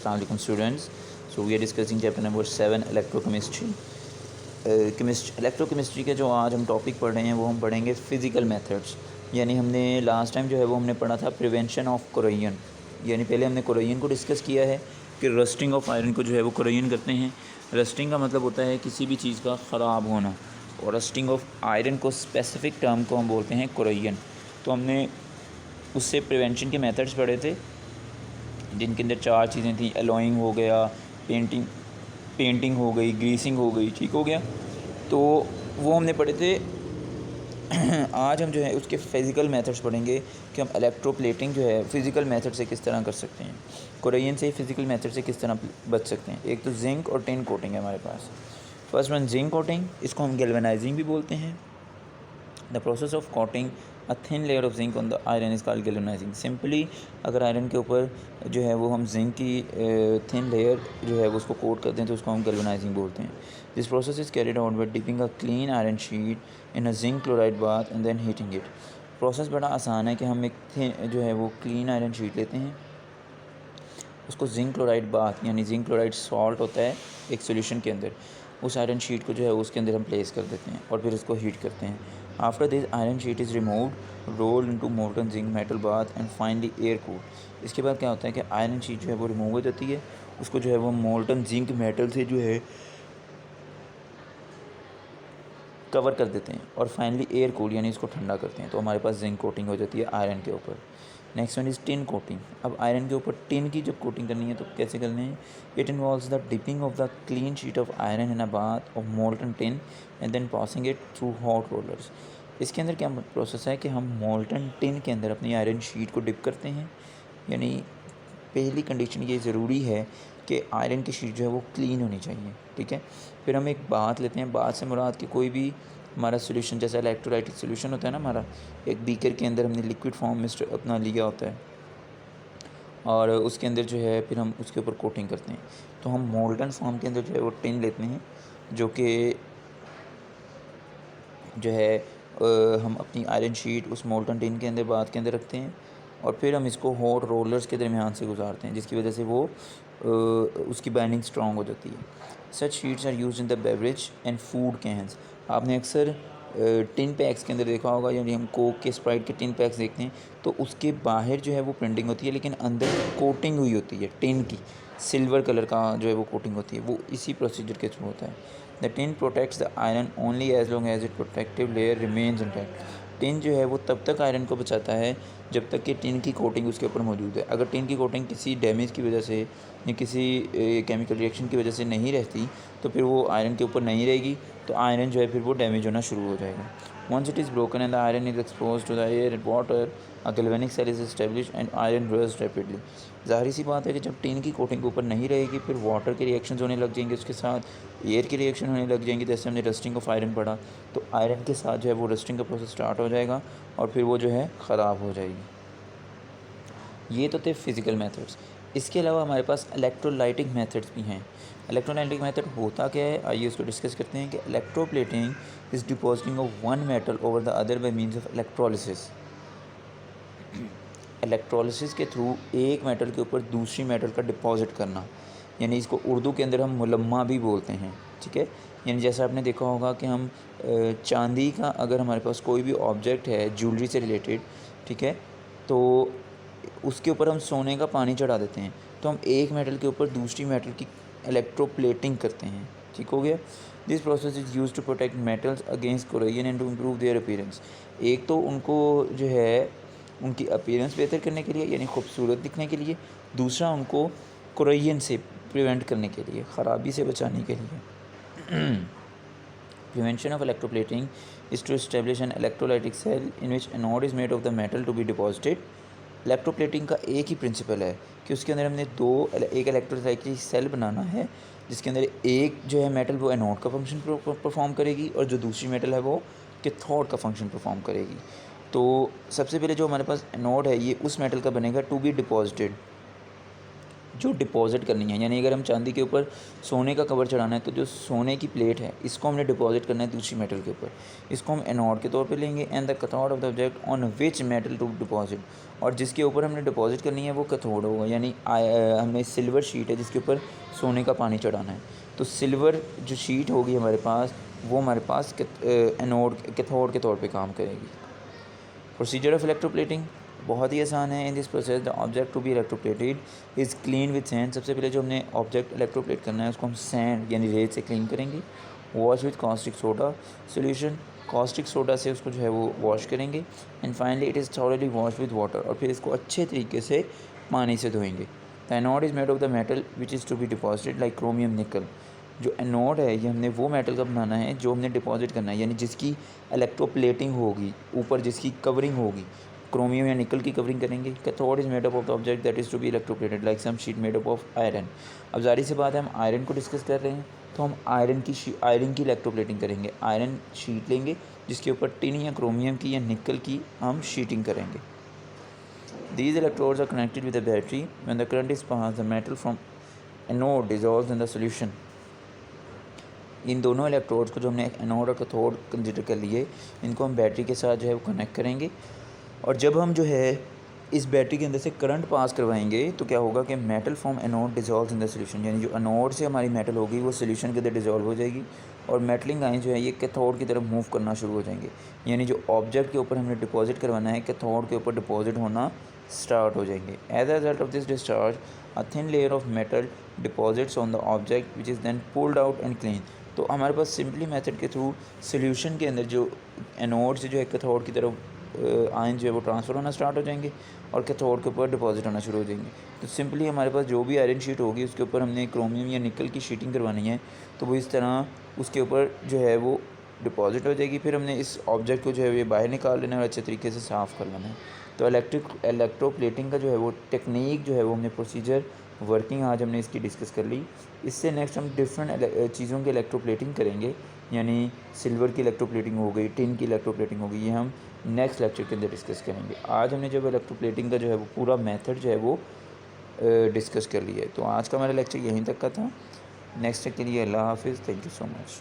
अस्सलाम वालेकुम students. So we are discussing chapter number 7 electrochemistry. Electrochemistry के जो आज हम टॉपिक पढ़ रहे हैं वो हम पढ़ेंगे फ़िज़िकल मेथड्स. यानी हमने लास्ट टाइम जो है वो हमने पढ़ा था प्रिवेंशन ऑफ कोरोजन. यानी पहले हमने कोरोजन को डिस्कस किया है कि रस्टिंग ऑफ आयरन को जो है वो कोरोजन करते हैं. रस्टिंग का मतलब होता है किसी भी चीज़ का ख़राब होना, और रस्टिंग ऑफ आयरन को स्पेसिफिक टर्म को हम बोलते हैं कोरोजन. तो हमने उससे प्रिवेंशन के मेथड्स पढ़े थे जिनके अंदर 4 चीज़ें थी. एलॉइंग हो गया, पेंटिंग हो गई, ग्रीसिंग हो गई. ठीक हो गया. तो वो हमने पढ़े थे. आज हम जो है उसके फ़िज़िकल मेथड्स पढ़ेंगे कि हम इलेक्ट्रोप्लेटिंग जो है फ़िज़िकल मेथड से किस तरह कर सकते हैं, कोरोजन से फ़िज़िकल मेथड से किस तरह बच सकते हैं. एक तो जिंक और टिन कोटिंग है हमारे पास. फर्स्ट वन जिंक कोटिंग, इसको हम गैल्वेनाइजिंग भी बोलते हैं. The process of coating a thin layer of zinc on the iron is called galvanising. Simply अगर आयरन के ऊपर जो है वो हम जिंक की थिन लेयर जो है वो उसको कोट करते हैं तो उसको हम गैल्वेनाइजिंग बोलते हैं. This process is carried out by dipping a clean iron sheet in a zinc chloride bath and then heating it. Process बड़ा आसान है कि हम एक थिन जो है वो क्लीन आयरन शीट लेते हैं, उसको जिंक क्लोराइड बाथ यानी जिंक क्लोराइड सॉल्ट होता है एक सोल्यूशन के अंदर, उस आयरन शीट को जो है उसके अंदर हम प्लेस कर देते हैं और फिर उसको हीट करते हैं. After this iron sheet is removed, rolled into molten zinc metal bath and finally air cooled. इसके बाद क्या होता है कि आयरन शीट जो है वो रिमूव हो जाती है, उसको जो है वो मोल्टन जिंक मेटल से जो है कवर कर देते हैं और फाइनली एयर कूल यानी इसको ठंडा करते हैं. तो हमारे पास जिंक कोटिंग हो जाती है आयरन के ऊपर. Next one is tin coating. अब आयरन के ऊपर टिन की जब कोटिंग करनी है तो कैसे करनी है. It involves the dipping of the clean sheet of iron in a bath of molten tin and then passing it through hot rollers. इसके अंदर क्या प्रोसेस है कि हम मोल्टन टिन के अंदर अपनी आयरन शीट को डिप करते हैं. यानी पहली कंडीशन ये ज़रूरी है कि आयरन की शीट जो है वो क्लीन होनी चाहिए. ठीक है. फिर हम एक बात लेते हैं. बात से मुराद कि कोई भी हमारा सोल्यूशन जैसा इलेक्ट्रोलाइटिक सोल्यूशन होता है ना हमारा, एक बीकर के अंदर हमने लिक्विड फॉर्म में अपना लिया होता है और उसके अंदर जो है फिर हम उसके ऊपर कोटिंग करते हैं. तो हम मोल्टन फॉर्म के अंदर जो है वो टिन लेते हैं जो कि जो है हम अपनी आयरन शीट उस मोल्टन टिन के अंदर बाथ के अंदर रखते हैं और फिर हम इसको हॉट रोलर्स के दरमियान से गुजारते हैं जिसकी वजह से वो उसकी बाइंडिंग स्ट्रॉन्ग हो जाती है. Such sheets are use in the beverage and food cans. आपने अक्सर टिन पैक्स के अंदर देखा होगा, यानी हम कोक के स्प्राइट के टिन पैक्स देखते हैं तो उसके बाहर जो है वो प्रिंटिंग होती है लेकिन अंदर कोटिंग हुई होती है टिन की. सिल्वर कलर का जो है वो कोटिंग होती है, वो इसी प्रोसीजर के थ्रू होता है. The tin protects the iron only as long as it protective layer remains intact. Tin जो है वो तब तक आयरन को बचाता है जब तक कि टिन की कोटिंग उसके ऊपर मौजूद है. अगर टिन की कोटिंग किसी डैमेज की वजह से या किसी केमिकल रिएक्शन की वजह से नहीं रहती तो फिर वो आयरन के ऊपर नहीं रहेगी, तो आयरन जो है फिर वो डैमेज होना शुरू हो जाएगा. Once it is broken and the iron is expose to the air and water, a galvanic cell is establish and iron rust rapidly. ज़ाहिर सी बात है कि जब टिन की कोटिंग ऊपर नहीं रहेगी फिर वाटर के रिएक्शंस होने लग जाएंगे, उसके साथ एयर के रिएक्शन होने लग जाएंगे. जैसे हमने रस्टिंग ऑफ आयरन पढ़ा तो आयरन के साथ जो है वो रस्टिंग का प्रोसेस स्टार्ट हो जाएगा और फिर वो जो है ख़राब हो जाएगी. ये तो थे फिज़िकल मेथड्स. इसके अलावा हमारे पास इलेक्ट्रोलाइटिक मेथड्स भी हैं. इलेक्ट्रोलाइटिक मेथड होता क्या है, आइए उसको डिस्कस करते हैं. कि electroplating is depositing of one metal over the other by means of electrolysis. Electrolysis के थ्रू एक मेटल के ऊपर दूसरी मेटल का डिपॉजिट करना, यानी इसको उर्दू के अंदर हम मुलम्मा भी बोलते हैं. ठीक है. यानी जैसा आपने देखा होगा कि हम चांदी का अगर हमारे पास कोई भी ऑब्जेक्ट है ज्वेलरी से रिलेटेड, ठीक है, तो उसके ऊपर हम सोने का पानी चढ़ा देते हैं तो हम एक मेटल के ऊपर दूसरी मेटल की इलेक्ट्रोप्लेटिंग करते हैं. ठीक हो गया. This process is use to protect metals against corrosion and to improve their appearance. एक तो उनको जो है उनकी अपीयरेंस बेहतर करने के लिए यानी खूबसूरत दिखने के लिए, दूसरा उनको कोरोजन से प्रिवेंट करने के लिए, ख़राबी से बचाने के लिए. Prevention of electroplating is to establish an electrolytic cell in which anode is made of the metal to be deposited. Electroplating का एक ही प्रिंसिपल है कि उसके अंदर हमने एक इलेक्ट्रोलाइटिक सेल बनाना है जिसके अंदर एक जो है मेटल वो एनोड का फंक्शन परफॉर्म करेगी और जो दूसरी मेटल है वो कैथोड का फंक्शन परफॉर्म करेगी. तो सबसे पहले जो हमारे पास एनोड है ये उस मेटल का बनेगा टू बी डिपॉजिटेड. जो डिपॉज़िट करनी है, यानी अगर हम चांदी के ऊपर सोने का कवर चढ़ाना है तो जो सोने की प्लेट है इसको हमने डिपॉज़िट करना है दूसरी मेटल के ऊपर। इसको हम एनोड के तौर पे लेंगे and the cathode of the object on which metal to deposit, और जिसके ऊपर हमने डिपॉज़िट करनी है वो कैथोड होगा, यानी हमने सिल्वर शीट है जिसके ऊपर सोने का पानी चढ़ाना है। तो सिल्वर जो शीट होगी हमारे पास वो हमारे पास एनोड कैथोड के तौर पे काम करेगी। प्रोसीजर ऑफ इलेक्ट्रोप्लेटिंग बहुत ही आसान है। In this process the object to be electroplated is clean with sand. सबसे पहले जो हमने ऑब्जेक्ट इलेक्ट्रोप्लेट करना है उसको हम सैंड यानी रेत से क्लीन करेंगे। Wash with caustic soda solution, caustic soda से उसको जो है वो वॉश करेंगे। And finally it is thoroughly wash with water, और फिर इसको अच्छे तरीके से पानी से धोएंगे। The anode is made of the metal which is to be deposited like chromium nickel. जो एनोड है ये हमने वो मेटल का बनाना है जो हमने डिपॉजिट करना है, यानी जिसकी इलेक्ट्रोप्लेटिंग होगी, ऊपर जिसकी कवरिंग होगी, क्रोमियम या निकल की कवरिंग करेंगे। Cathode is made up of the object that is to be electroplated like some sheet made up of iron. अब जारी सी बात है हम आयरन को डिस्कस कर रहे हैं तो हम आयरन की इलेक्ट्रोप्लेटिंग करेंगे। आयरन शीट लेंगे जिसके ऊपर टिन या क्रोमियम की या निकल की हम शीटिंग करेंगे। These electrodes are connected with a battery. When the current is passed, the metal from anode dissolves in the solution. इन दोनों इलेक्ट्रोड्स को जो हमने एनोड और कैथोड कंसिडर कर लिए, इनको हम बैटरी के साथ जो है वो कनेक्ट करेंगे, और जब हम जो है इस बैटरी के अंदर से करंट पास करवाएंगे तो क्या होगा कि metal from anode dissolve in the solution, यानी जो एनोड से हमारी मेटल होगी वो सोल्यूशन के अंदर डिजॉल्व हो जाएगी, और मेटलिंग आयन जो है ये कैथोड की तरफ मूव करना शुरू हो जाएंगे। यानी जो ऑब्जेक्ट के ऊपर हमने डिपॉजिट करवाना है कैथोड के ऊपर डिपॉजिट होना स्टार्ट हो जाएंगे। As a result of this discharge a thin layer of metal deposits on the object which is then pulled out and clean. तो हमारे पास सिंपली मेथड के थ्रू सोल्यूशन के अंदर जो एनोड से जो है कैथोड की तरफ आयन जो है वो ट्रांसफ़र होना स्टार्ट हो जाएंगे और कैथोड के ऊपर डिपॉजिट होना शुरू हो जाएंगे। तो सिंपली हमारे पास जो भी आयरन शीट होगी उसके ऊपर हमने क्रोमियम या निकल की शीटिंग करवानी है, तो वो इस तरह उसके ऊपर जो है वो डिपॉजिट हो जाएगी। फिर हमने इस ऑब्जेक्ट को जो है ये बाहर निकाल लेना है और अच्छे तरीके से साफ़ कर लेना है। तो इलेक्ट्रोप्लेटिंग का जो है वो टेक्निक जो है वो हमने प्रोसीजर वर्किंग आज हमने इसकी डिस्कस कर ली। इससे नेक्स्ट हम डिफरेंट चीज़ों की इलेक्ट्रोप्लेटिंग करेंगे, यानी सिल्वर की इलेक्ट्रोप्लेटिंग हो गई, टिन की इलेक्ट्रोप्लेटिंग हो गई, ये हम नेक्स्ट लेक्चर के अंदर डिस्कस करेंगे। आज हमने जब इलेक्ट्रोप्लेटिंग का जो है वो पूरा मेथड जो है वो डिस्कस कर लिया है। तो आज का हमारा लेक्चर यहीं तक का था। नेक्स्ट के लिए अल्लाह हाफिज़, थैंक यू सो मच।